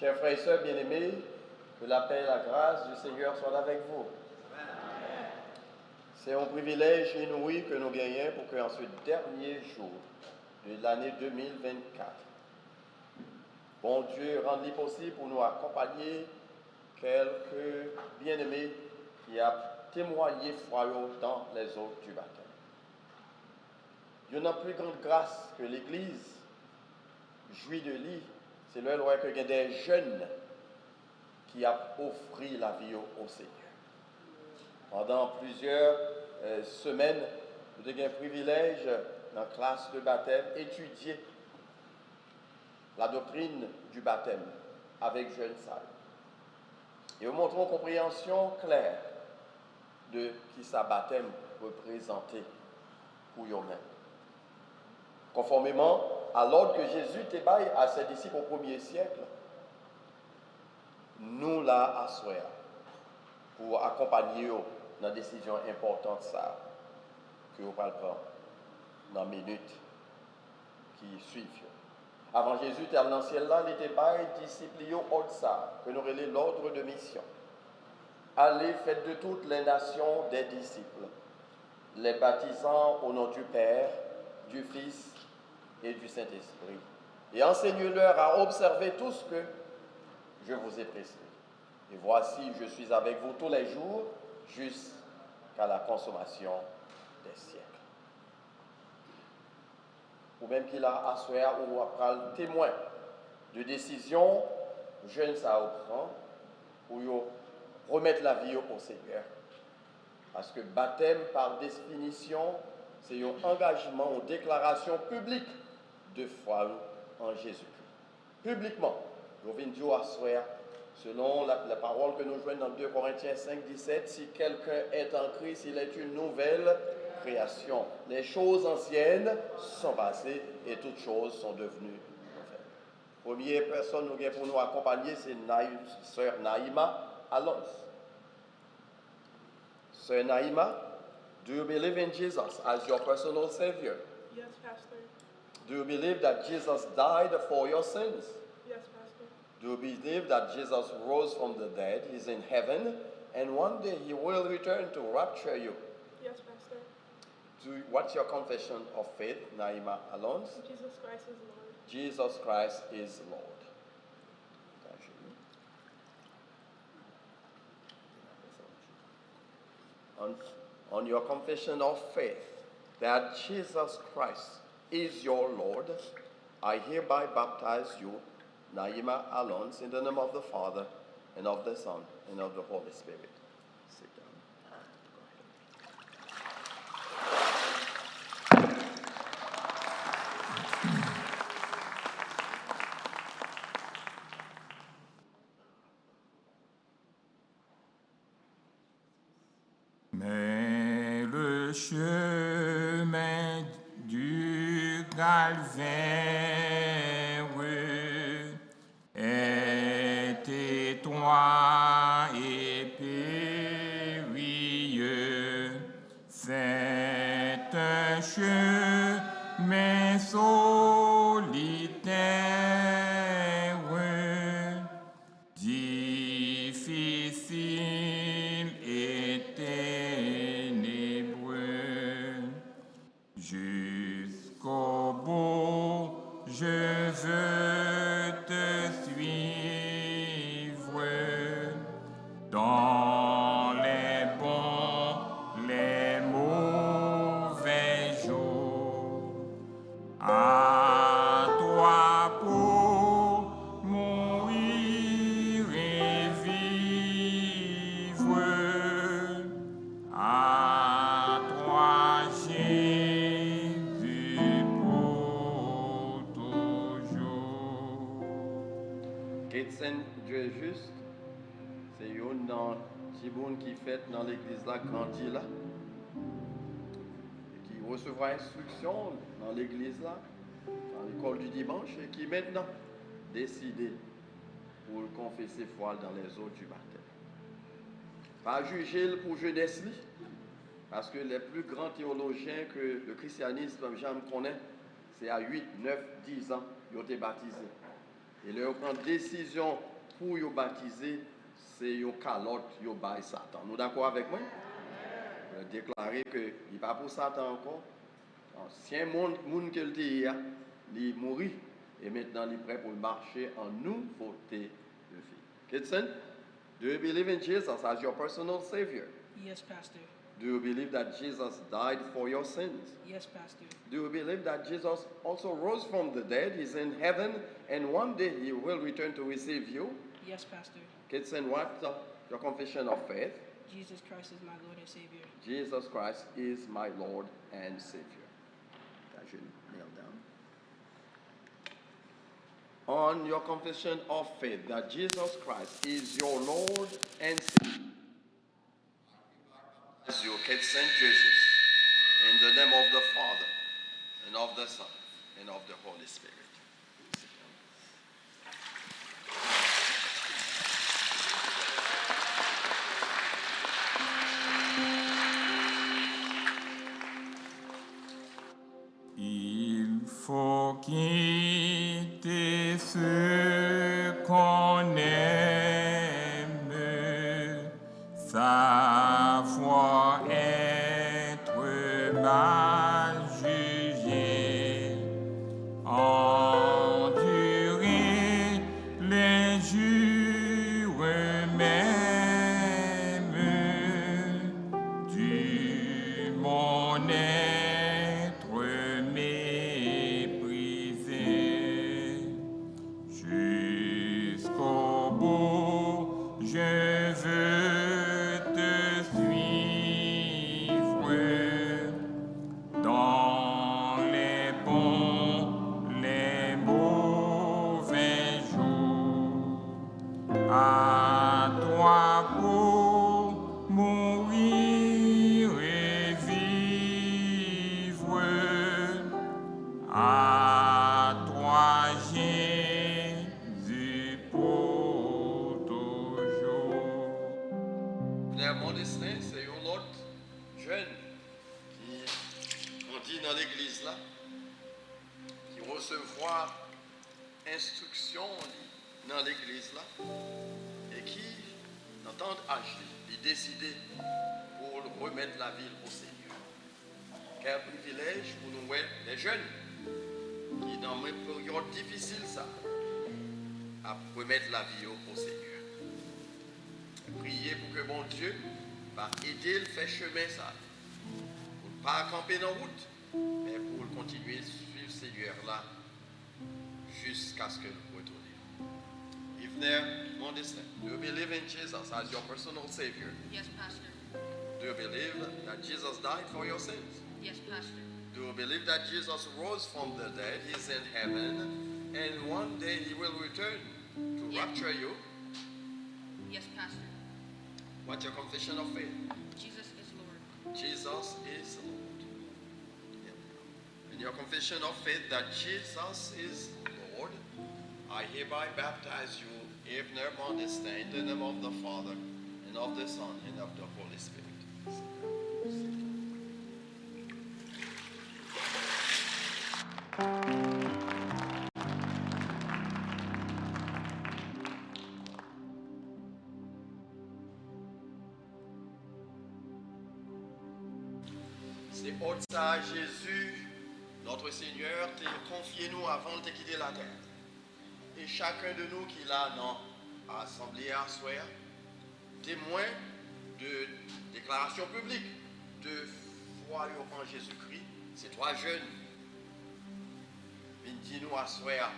Chers frères et sœurs bien-aimés, que la paix et la grâce du Seigneur soient avec vous. Amen. C'est un privilège inouï que nous gagnons pour qu'en ce dernier jour de l'année 2024, bon Dieu rende possible pour nous accompagner quelques bien-aimés qui ont témoigné foi dans les eaux du baptême. Il n'y a plus grande grâce que l'Église jouit de lui, c'est le roi que des jeunes qui a offert la vie au Seigneur. Pendant plusieurs semaines, nous avons eu un privilège dans la classe de baptême étudier la doctrine du baptême avec jeunes sages. Et nous montrons une compréhension claire de qui sa baptême représentait pour eux-mêmes. Conformément à l'ordre que Jésus débaille à ses disciples au 1er siècle, nous la assoyons pour accompagner dans la décision importante ça, que vous allez prendre dans les minutes qui suivent. Avant Jésus, était dans le ciel là, il était pas disciple au ça, que nous relais l'ordre de mission. Allez, faites de toutes les nations des disciples, les baptisant au nom du Père, du Fils et du Saint-Esprit. Et enseignez-leur à observer tout ce que je vous ai prescrit. Et voici, je suis avec vous tous les jours, jusqu'à la consommation des siècles. Ou même qu'il a assuré ou après le témoin de décision, jeune ça prend pour remettre la vie au Seigneur. Parce que baptême, par définition, c'est un engagement, une déclaration publique de foi en Jésus-Christ. Publiquement, nous venons dire à soi, selon la parole que nous jouons dans 2 Corinthiens 5, 17, si quelqu'un est en Christ, il est une nouvelle création. Les choses anciennes sont passées et toutes choses sont devenues nouvelles. Première personne nous pour nous accompagner, c'est Sœur Naïma Alonso. Sœur Naïma, do you believe in Jesus as your personal Savior? Yes, Pastor. Do you believe that Jesus died for your sins? Yes, Pastor. Do you believe that Jesus rose from the dead, he's in heaven, and one day he will return to rapture you? Yes, Pastor. What's your confession of faith, Naima Alonso? Jesus Christ is Lord. Jesus Christ is Lord. On your confession of faith that Jesus Christ is your Lord, I hereby baptize you, Naima Alonso, in the name of the Father, and of the Son, and of the Holy Spirit. Sit down. Mais le chemin du calvaire est étroit et périlleux. C'est un chemin solitaire, difficile et ténébreux. Jusqu'au bout, je veux te suivre dans les bons, les mauvais jours. À toi pour mourir et vivre. À toi, Jésus, pour toujours. Ketsen Dieu juste, c'est une dans Tiboun qui fait dans l'église là, grandi là, et qui recevra instruction dans l'église là, dans l'école du dimanche, et qui maintenant décidé pour confesser foi dans les eaux du baptême. Pas juger pour jeunesse, parce que les plus grands théologiens que le christianisme, j'en connais, c'est à 8, 9, 10 ans, ils ont été baptisés. Et là, on prend décision pour vous baptiser, c'est une calotte, vous bail Satan. Nous d'accord avec moi? Vous déclarer que il n'est pas pour Satan encore. Si un monde que le dit, il mourit. Et maintenant, il est prêt pour marcher en nouveauté de vie. Kitson, do you believe in Jesus as your personal Savior? Yes, Pastor. Do you believe that Jesus died for your sins? Yes, Pastor. Do you believe that Jesus also rose from the dead? He's in heaven, and one day he will return to receive you? Yes, Pastor. Kitson, what's your confession of faith? Jesus Christ is my Lord and Savior. Jesus Christ is my Lord and Savior. That should nail down. On your confession of faith that Jesus Christ is your Lord and Savior. As you can send Jesus in the name of the Father and of the Son and of the Holy Spirit. Il faut quitter ce qu'on aime, savoir être mal jugé, endurer les jours mêmes du mon être méprisé. Jusqu'au bout, je veux te suivre dans les bons, les mauvais jours. À toi pour mourir et vivre. À toi, Jésus, pour toujours. Frère Modestin, c'est un autre jeune qui grandit dans l'église là, qui recevoir instruction dans l'église là, et qui, dans tant d'âge, il décidé pour remettre la ville au Seigneur. Quel privilège pour nous, les jeunes, qui dans une période difficile ça, à remettre la vie au Seigneur. Priez pour que mon Dieu va aider le faire chemin ça. Pour ne pas camper dans la route, mais pour continuer à suivre le Seigneur là jusqu'à ce que nous retournions. Yvonne Modestin, do you believe in Jesus as your personal Savior? Yes, Pastor. Do you believe that Jesus died for your sins? Yes, Pastor. Do you believe that Jesus rose from the dead? He's in heaven, and one day he will return to Yeah. rapture you? Yes, Pastor. What's your confession of faith? Jesus is Lord. Jesus is Lord. Yep. And your confession of faith that Jesus is Lord, I hereby baptize you, Yvonne Modestin, in the name of the Father, and of the Son, and of the Holy Spirit. C'est pour ça Jésus, notre Seigneur, t'a confié nous avant de quitter la terre. Et chacun de nous qui l'a dans l'assemblée à soir, témoin de déclaration publique de foi en Jésus-Christ, c'est trois jeunes. Ils disent nous à soir,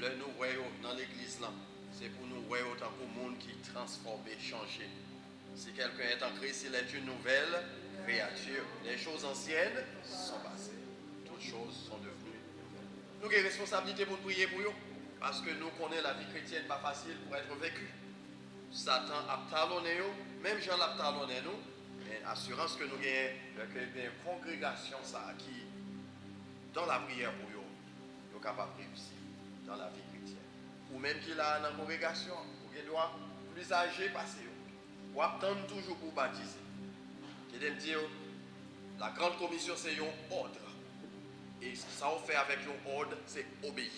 le nous voyons dans l'église là, c'est pour nous voir autant qu'au monde qui est transformé, changé. Si quelqu'un est en Christ, il est une nouvelle créature. Les choses anciennes sont passées. Toutes choses sont devenues nouvelles. Nous avons une responsabilité pour prier pour eux. Parce que nous connaissons la vie chrétienne pas facile pour être vécue. Satan a talonné nous, même Jean l'a talonné nous. Mais assurance que nous avons une congrégation ça, qui, dans la prière pour eux, nous sommes capables de réussir dans la vie chrétienne. Ou même qu'il a dans la congrégation, ou qu'il doit plus âgé passer. Ou attendre toujours pour baptiser. Je vais me dire, la grande commission c'est un ordre. Et ça on fait avec un ordre, c'est obéir.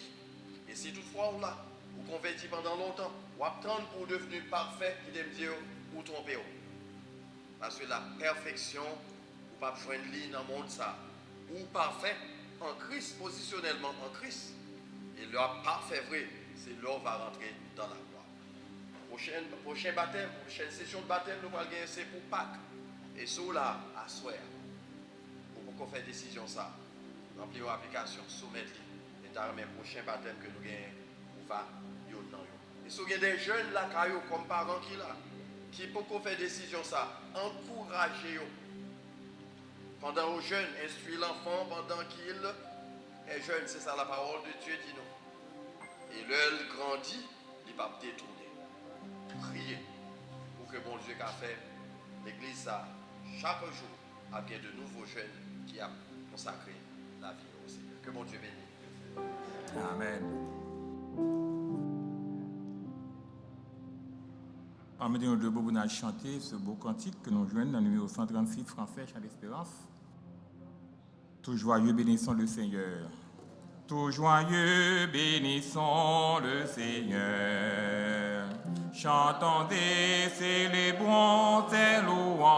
Et si toutefois on l'a, ou converti pendant longtemps, ou attendre pour devenir parfait, qui t'aime dire, ou tromper. Parce que la perfection, ou pas joindre ligne dans le monde, ça, ou parfait en Christ, positionnellement en Christ. Et leur parfait vrai, c'est là qu'on va rentrer dans la gloire. Prochain baptême, prochaine session de baptême, nous allons gagner, c'est pour Pâques. Et sur là, à soir, pour qu'on fasse décision ça, remplir l'application, soumettre les et dans le prochain baptême que nous gagnons, on va y aller. Et si vous avez des jeunes là, comme parents qui pour qu'on fasse décision ça, encouragez-vous. Pendant aux jeunes, instruire l'enfant pendant qu'il est jeune, c'est ça la parole de Dieu dit nous. Et l'œil grandit, il va détourner. Priez pour que bon Dieu qu'a fait l'église ça chaque jour avec de nouveaux jeunes qui a consacré la vie au Seigneur. Que bon Dieu bénisse. Amen. En mettant de beau bonheur chanter ce beau cantique que nous joignons dans le numéro 136 français à l'Espérance. Tout joyeux bénissons le Seigneur. Tout joyeux bénissons le Seigneur. Chantons et célébrons tes louanges.